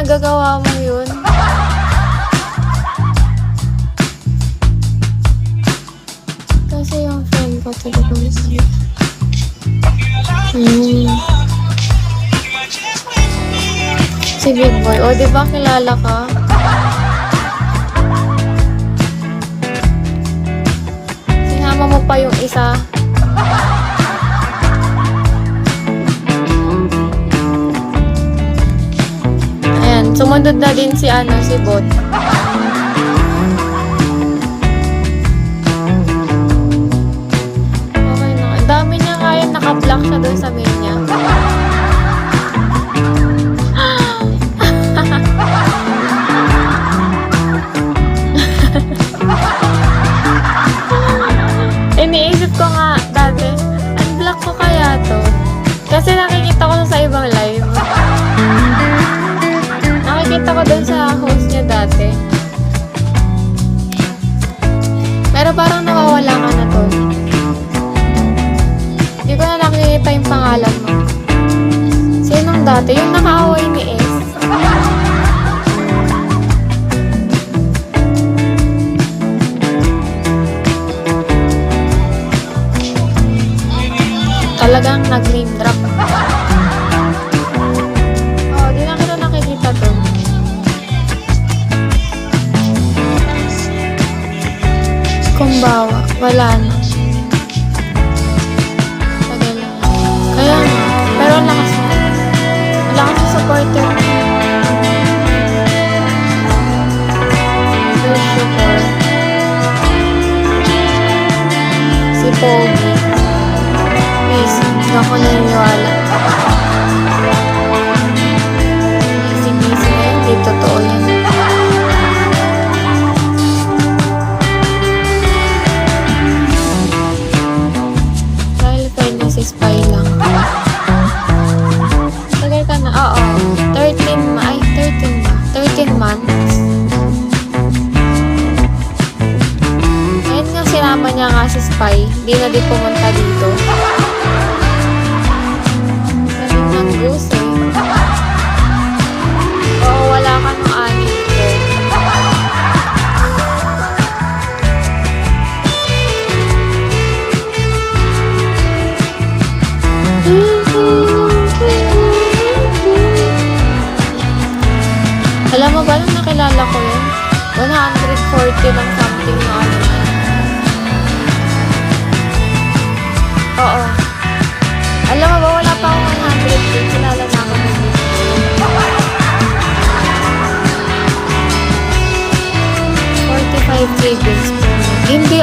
nagagawa mo yun? Kasi yung friend ko talagang si Big Boy. O, di ba kilala ka? Sinama mo pa yung isa. Ayan, sumunod na din si si Bot. Okay na. Ang dami niya kaya naka-block siya doon sa main niya. Iniisip ko nga dati, unblock ko kaya to? Kasi nakikita ko sa ibang live. Nakikita ko dun sa host niya dati. Pero parang nawawala ka na to. Hindi ko na nakikita yung pangalan mo. Sinong dati? Yung nakaaway ni S. Talagang nag-name drop. Oh, di na kita nakikita to. Kumbawa, wala na. Tagal na. Kaya nga. Pero ang lakas mo. Ang lakas sa supporter mo. Super. Si Pogi. Please, hindi ako naniniwala. Easy-peasy na yun. Hindi totoo yan. Dahil friendly si Spy lang. Tagal ka na. Oo. 13 months. Ngayon nga sinama niya nga si Spy. Hindi na din pumunta dito. Goose eh. Oo, wala ka nung anin ko. Alam mo ba nung nakilala ko yun? 140 lang something na ano. Oo. Alam mo ba, wala pa akong 100 din. Kilala na ako ng video. 45 gigs. Hindi